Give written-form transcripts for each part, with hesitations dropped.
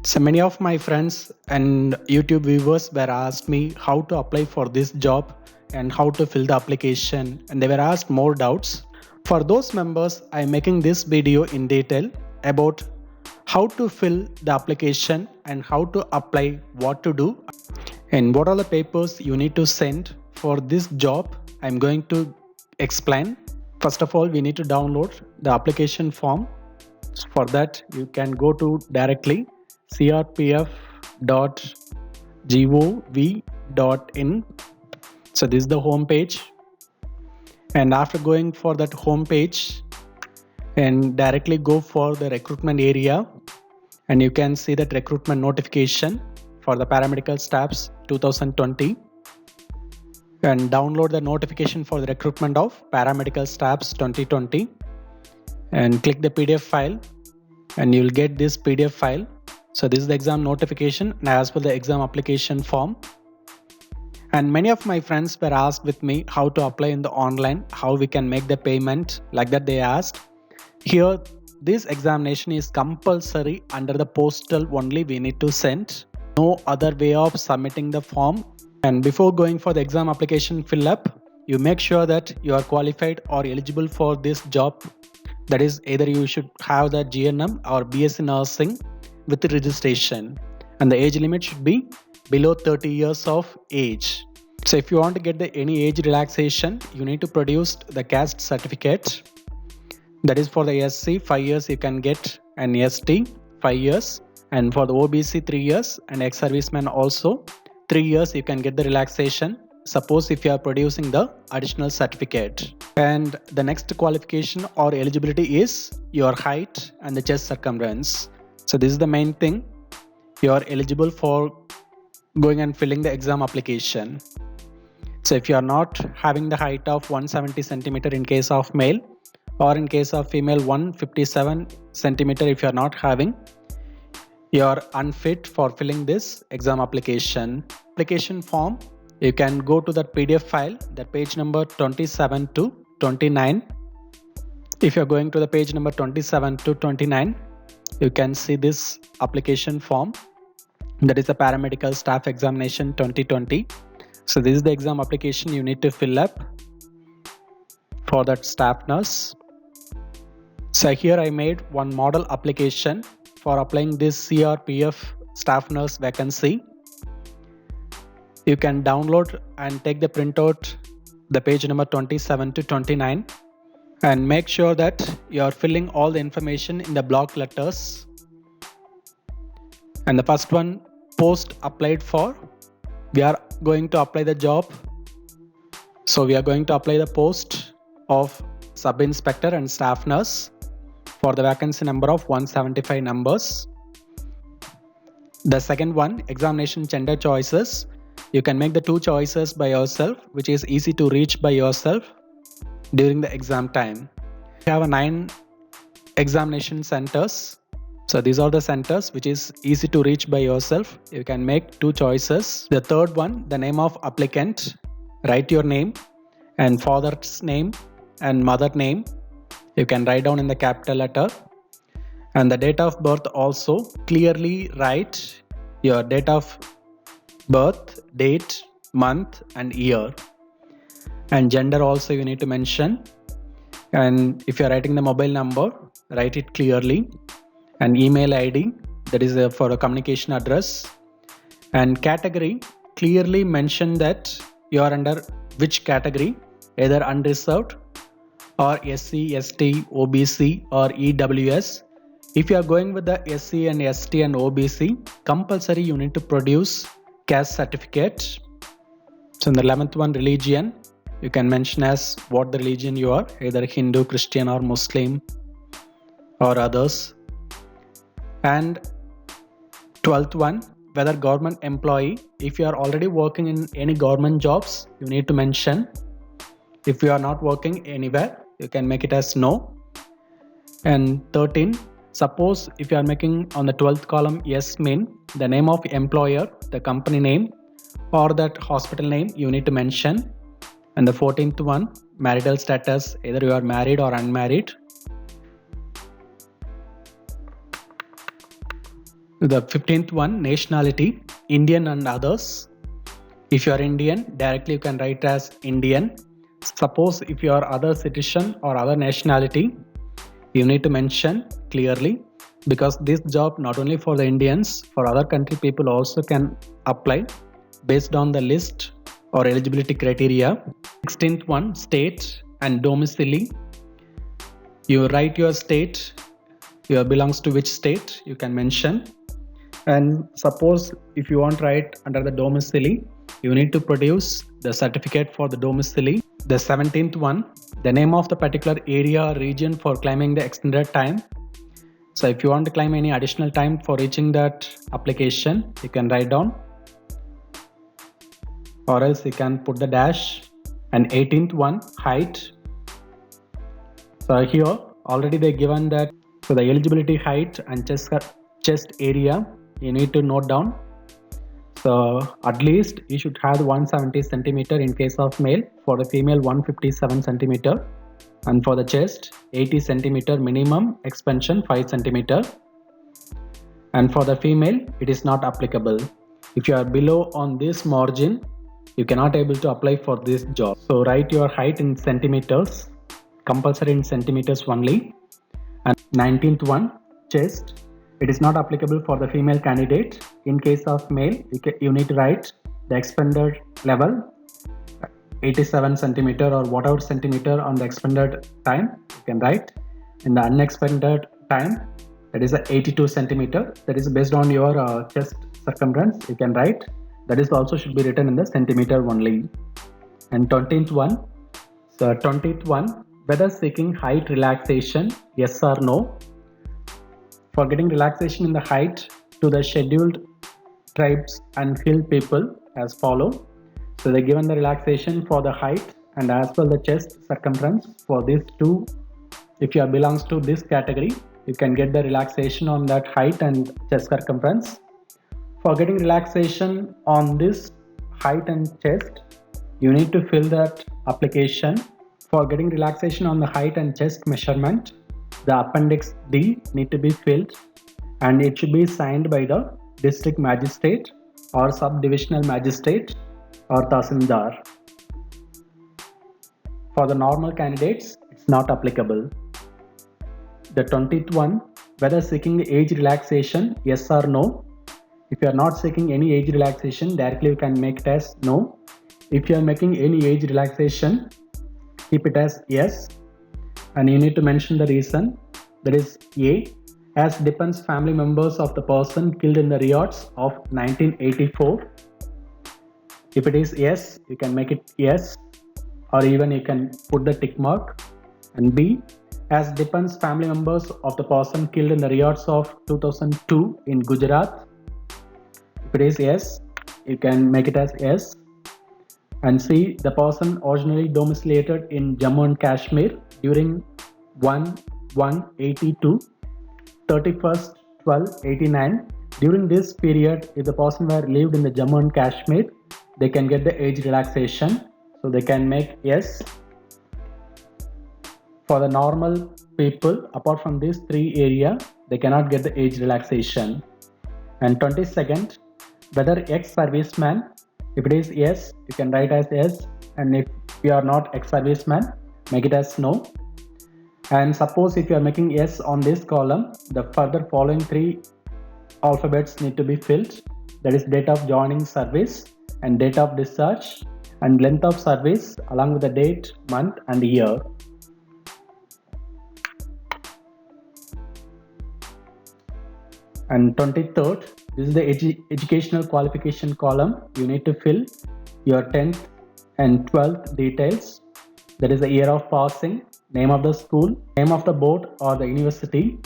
So many of my friends and YouTube viewers were asked me how to apply for this job and how to fill the application, and they were asked more doubts. For those members, I am making this video in detail about how to fill the application and how to apply, what to do, and what are the papers you need to send for this job. I'm going to explain. First of all, we need to download the application form. For that, you can go to directly crpf.gov.in. So this is the home page, and after going for that home page and directly go for the recruitment area, and you can see that recruitment notification for the paramedical staffs 2020, and download the notification for the recruitment of paramedical staffs 2020 and click the PDF file, and you will get this PDF file. So this is the exam notification and as well the exam application form. And many of my friends were asked with me how to apply in the online, how we can make the payment, like that they asked. Here, this examination is compulsory under the postal only we need to send. No other way of submitting the form. And before going for the exam application fill up, you make sure that you are qualified or eligible for this job. That is, either you should have the GNM or BSc nursing with the registration, and the age limit should be below 30 years of age. So if you want to get any age relaxation, you need to produce the caste certificate. That is, for the SC 5 years you can get, and ST 5 years, and for the OBC 3 years, and ex-serviceman also 3 years you can get the relaxation, suppose if you are producing the additional certificate. And the next qualification or eligibility is your height and the chest circumference. So this is the main thing. You are eligible for going and filling the exam application. So if you are not having the height of 170 centimeter in case of male, or in case of female 157 centimeter if you are not having, you are unfit for filling this exam application. Application form, you can go to that PDF file, that page number 27 to 29. If you are going to the page number 27 to 29, you can see this application form, that is the paramedical staff examination 2020. So this is the exam application you need to fill up for that staff nurse. So here I made one model application for applying this CRPF staff nurse vacancy. You can download and take the printout, the page number 27 to 29, and make sure that you are filling all the information in the block letters. And the first one, post applied for, we are going to apply the job. So we are going to apply the post of sub inspector and staff nurse for the vacancy number of 175 numbers. The second one, examination gender choices. You can make the 2 choices by yourself, which is easy to reach by yourself during the exam time. You have 9 examination centers. So these are the centers which is easy to reach by yourself. You can make 2 choices. The third one, the name of applicant. Write your name and father's name and mother name. You can write down in the capital letter. And the date of birth also, clearly write your date of birth, date, month and year. And gender also you need to mention. And if you are writing the mobile number, write it clearly. And email ID, that is for a communication address. And category, clearly mention that you are under which category, either unreserved or SC, ST, OBC or EWS. If you are going with the SC and ST and OBC, compulsory you need to produce caste certificate. So in the 11th one, religion, you can mention as what the religion you are, either Hindu, Christian or Muslim or others. And 12th one, whether government employee. If you are already working in any government jobs, you need to mention. If you are not working anywhere, you can make it as no. And 13, suppose if you are making on the 12th column yes mean, the name of employer, the company name or that hospital name you need to mention. And the 14th one, marital status, either you are married or unmarried. The 15th one, nationality, Indian and others. If you are Indian, directly you can write as Indian. Suppose if you are other citizen or other nationality, you need to mention clearly, because this job not only for the Indians, for other country people also can apply based on the list or eligibility criteria. 16th one, state and domicile. You write your state, you belongs to which state, you can mention. And suppose if you want to write under the domicile, you need to produce the certificate for the domicile. The 17th one, the name of the particular area or region for claiming the extended time. So if you want to claim any additional time for reaching that application, you can write down, or else you can put the dash. And 18th one, height. So here already they given that, so the eligibility height and chest area you need to note down. So at least you should have 170 centimeter in case of male, for the female 157 centimeter, and for the chest 80 centimeter minimum, expansion 5 centimeter. And for the female it is not applicable. If you are below on this margin, you cannot able to apply for this job. So write your height in centimeters, compulsory in centimeters only. And 19th one, chest, it is not applicable for the female candidate. In case of male, you need to write the expanded level 87 centimeter or whatever centimeter on the expanded time, you can write. In the unexpanded time, that is 82 centimeter, that is based on your chest circumference, you can write. That is also should be written in the centimeter only. And 20th one, so 20th one, whether seeking height relaxation, yes or no. For getting relaxation in the height to the scheduled tribes and hill people as follow. So they given the relaxation for the height and as well the chest circumference for these two. If you belongs to this category, you can get the relaxation on that height and chest circumference. For getting relaxation on this height and chest, you need to fill that application. For getting relaxation on the height and chest measurement, the appendix D need to be filled, and it should be signed by the district magistrate or subdivisional magistrate or Tahsildar. For the normal candidates, it's not applicable. The 20th one, whether seeking age relaxation, yes or no. If you are not seeking any age relaxation, directly you can make it as no. If you are making any age relaxation, keep it as yes, and you need to mention the reason. That is A, as depends family members of the person killed in the riots of 1984. If it is yes, you can make it yes, or even you can put the tick mark. And B, as depends family members of the person killed in the riots of 2002 in Gujarat. If it is yes, you can make it as yes. And C, the person originally domiciliated in Jammu and Kashmir during 1/1/82, 31st 12/89. During this period, if the person were lived in the Jammu and Kashmir, they can get the age relaxation. So they can make yes. For the normal people, apart from these three areas, they cannot get the age relaxation. And 22nd, whether ex-serviceman, if it is yes, you can write as yes, and if you are not ex-serviceman, make it as no. And suppose if you are making yes on this column, the further following three alphabets need to be filled. That is date of joining service and date of discharge and length of service along with the date, month and year. And 23rd, this is the educational qualification column. You need to fill your 10th and 12th details. That is the year of passing, name of the school, name of the board or the university,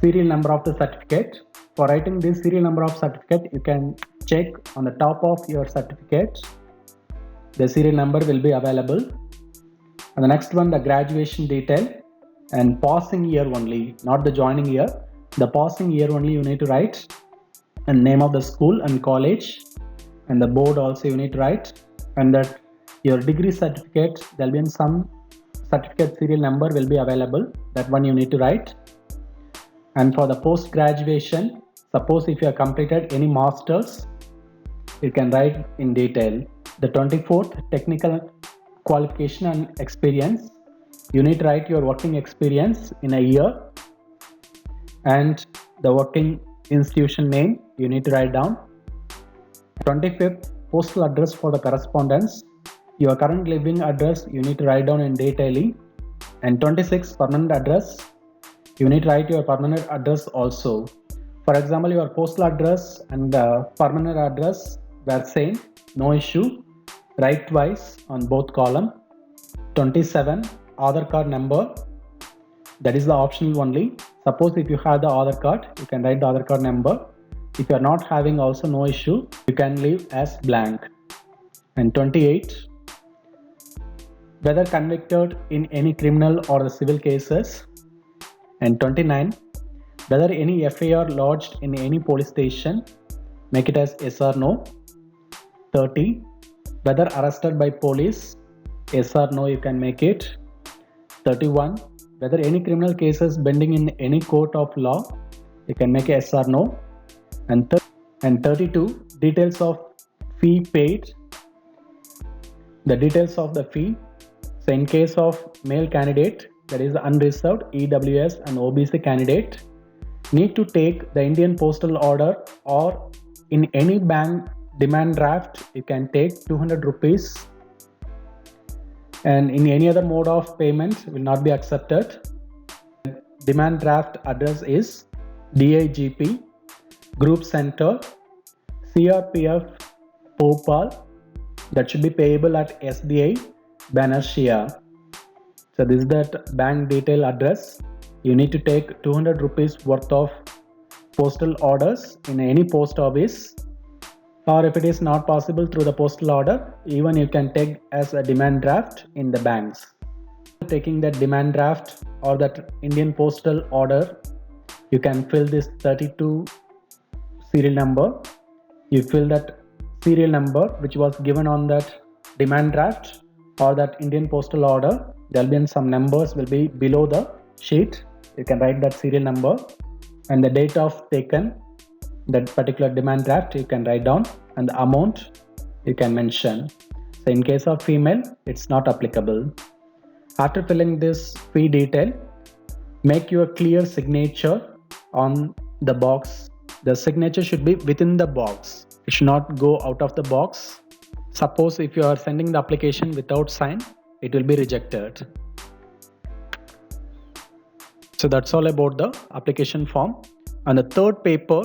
serial number of the certificate. For writing this serial number of certificate, you can check on the top of your certificate. The serial number will be available. And the next one, the graduation detail and passing year only, not the joining year. The passing year only you need to write, and name of the school and college, and the board also you need to write, and that your degree certificate, there will be some certificate serial number will be available, that one you need to write. And for the post graduation, Suppose if you have completed any masters, you can write in detail. The 24th technical qualification and experience, you need to write your working experience in a year, and the working institution name you need to write down. 25th postal address for the correspondence, your current living address you need to write down in detail. And 26th permanent address, you need to write your permanent address also. For example, your postal address and permanent address were same, no issue, write twice on both column. 27 Aadhaar card number, that is the optional only. Suppose if you have the Aadhaar card, you can write the Aadhaar card number. If you are not having, also no issue, you can leave as blank. And 28, whether convicted in any criminal or the civil cases. And 29, whether any FIR lodged in any police station, make it as yes or no. 30, whether arrested by police, yes or no, you can make it. 31, whether any criminal cases pending in any court of law, you can make yes or no. And 32, details of fee paid, the details of the fee. So in case of male candidate, that is unreserved, EWS and OBC candidate, need to take the Indian postal order, or in any bank demand draft you can take 200 rupees, and in any other mode of payment will not be accepted. Demand draft address is DIGP, Group Center, CRPF, Bhopal, that should be payable at SBI, Bannershia. So this is that bank detail address. You need to take 200 rupees worth of postal orders in any post office, or if it is not possible through the postal order, even you can take as a demand draft in the banks. Taking that demand draft or that Indian postal order, you can fill this 32 serial number. You fill that serial number which was given on that demand draft or that Indian postal order. There will be some numbers will be below the sheet. You can write that serial number and the date of taken that particular demand draft you can write down, and the amount you can mention. So in case of female, it's not applicable. After filling this fee detail, make your clear signature on the box. The signature should be within the box. It should not go out of the box. Suppose if you are sending the application without sign, it will be rejected. So that's all about the application form. And the third paper,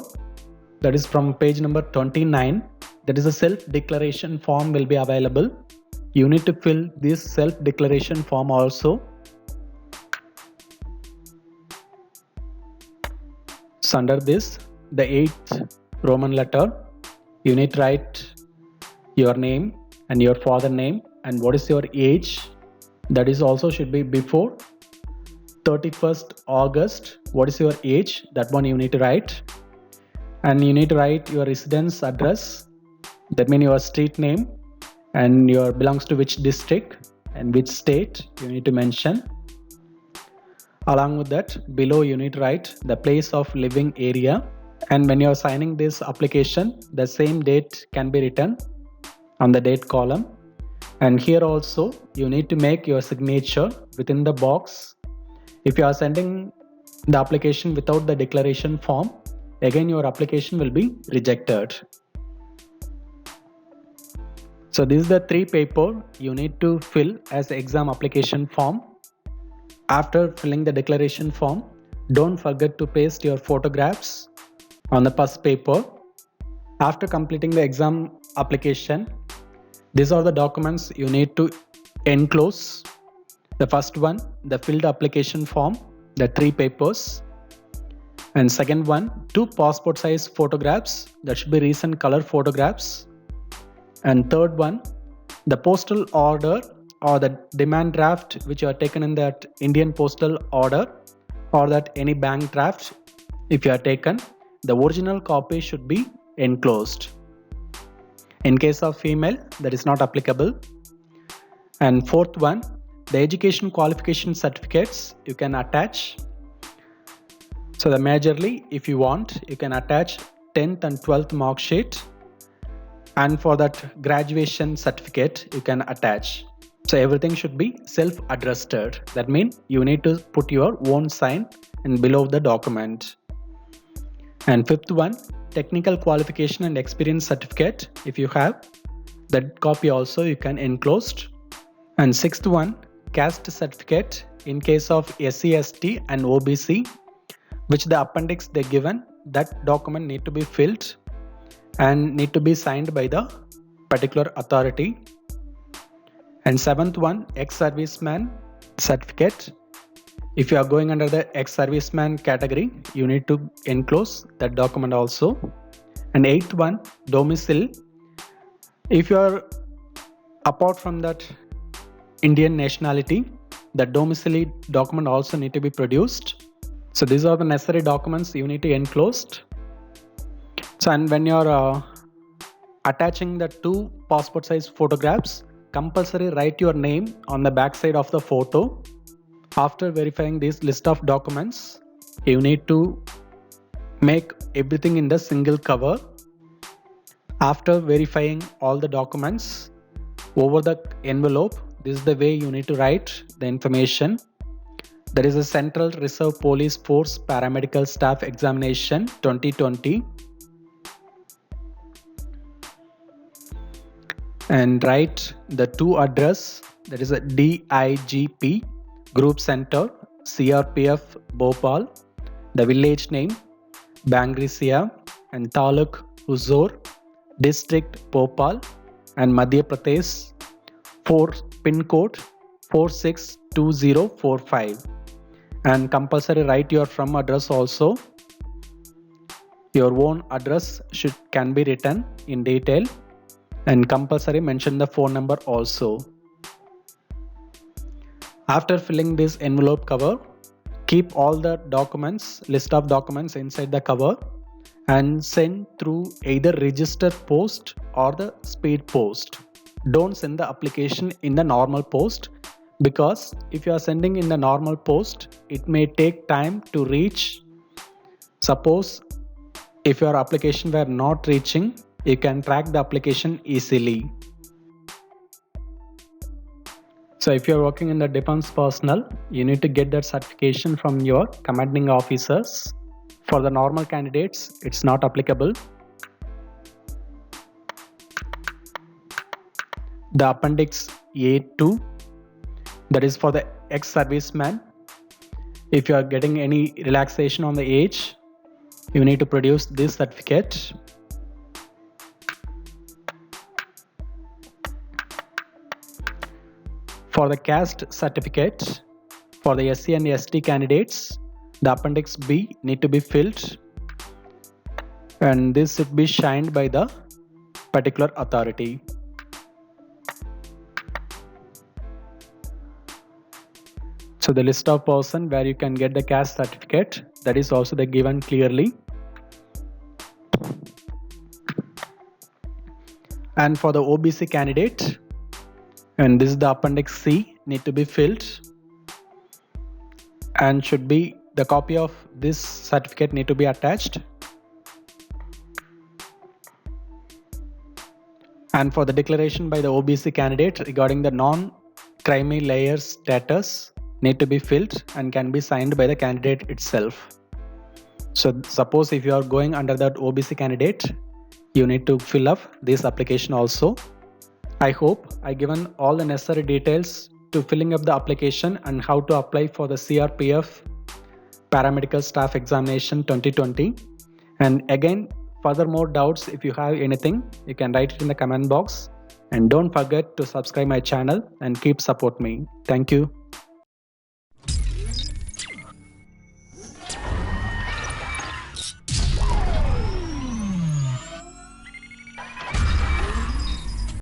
that is from page number 29, that is a self-declaration form will be available. You need to fill this self-declaration form also. So under this, the 8th Roman letter, you need to write your name and your father name and what is your age. That is also should be before 31st August. What is your age? That one you need to write. And you need to write your residence address. That means your street name and your belongs to which district and which state you need to mention. Along with that, below you need to write the place of living area. And when you are signing this application, the same date can be written on the date column. And here also you need to make your signature within the box. If you are sending the application without the declaration form, again your application will be rejected. So this is the 3 paper you need to fill as exam application form. After filling the declaration form, don't forget to paste your photographs on the first paper. After completing the exam application, these are the documents you need to enclose. The first one, the filled application form, the 3 papers. And second one, 2 passport size photographs, that should be recent color photographs. And third one, the postal order or the demand draft which you are taken in that Indian postal order or that any bank draft if you are taken, the original copy should be enclosed. In case of female, that is not applicable. And fourth one, the education qualification certificates you can attach. So the majorly, if you want, you can attach 10th and 12th mark sheet, and for that graduation certificate you can attach. So everything should be self-addressed. That means you need to put your own sign in below the document. And fifth one, technical qualification and experience certificate, if you have that copy also you can enclose. And sixth one, caste certificate in case of SC, ST and OBC, which the appendix they given, that document need to be filled and need to be signed by the particular authority. And seventh one, ex-serviceman certificate. If you are going under the ex-serviceman category, you need to enclose that document also. And eighth one, domicile. If you are apart from that Indian nationality, the domicile document also need to be produced. So these are the necessary documents you need to enclose. So and when you are attaching the two passport size photographs, compulsory write your name on the back side of the photo. After verifying this list of documents, you need to make everything in the single cover. After verifying all the documents over the envelope, this is the way you need to write the information. There is a Central Reserve Police Force Paramedical Staff Examination 2020. And write the two address, that is a DIGP Group Center, CRPF Bhopal, the village name Bangrisia, and Taluk Huzur, District Bhopal and Madhya Pradesh, pin code 462045. And compulsory write your from address also. Your own address can be written in detail, and compulsory mention the phone number also. After filling this envelope cover, keep all the documents, list of documents inside the cover and send through either registered post or the speed post. Don't send the application in the normal post, because if you are sending in the normal post, it may take time to reach. Suppose if your application were not reaching, you can track the application easily. So if you are working in the defense personnel, you need to get that certification from your commanding officers. For the normal candidates, it's not applicable. The appendix A2, that is for the ex-serviceman. If you are getting any relaxation on the age, you need to produce this certificate. For the caste certificate, for the SC and ST candidates, the appendix B need to be filled, and this should be signed by the particular authority. So the list of person where you can get the caste certificate, that is also the given clearly. And for the OBC candidate, and this is the appendix C, need to be filled, and should be the copy of this certificate need to be attached. And for the declaration by the OBC candidate regarding the non-creamy layer status need to be filled and can be signed by the candidate itself. So suppose if you are going under that OBC candidate, you need to fill up this application also. I hope I given all the necessary details to filling up the application and how to apply for the CRPF Paramedical Staff Examination 2020. And again, furthermore doubts, if you have anything, you can write it in the comment box. And don't forget to subscribe my channel and keep support me. Thank you.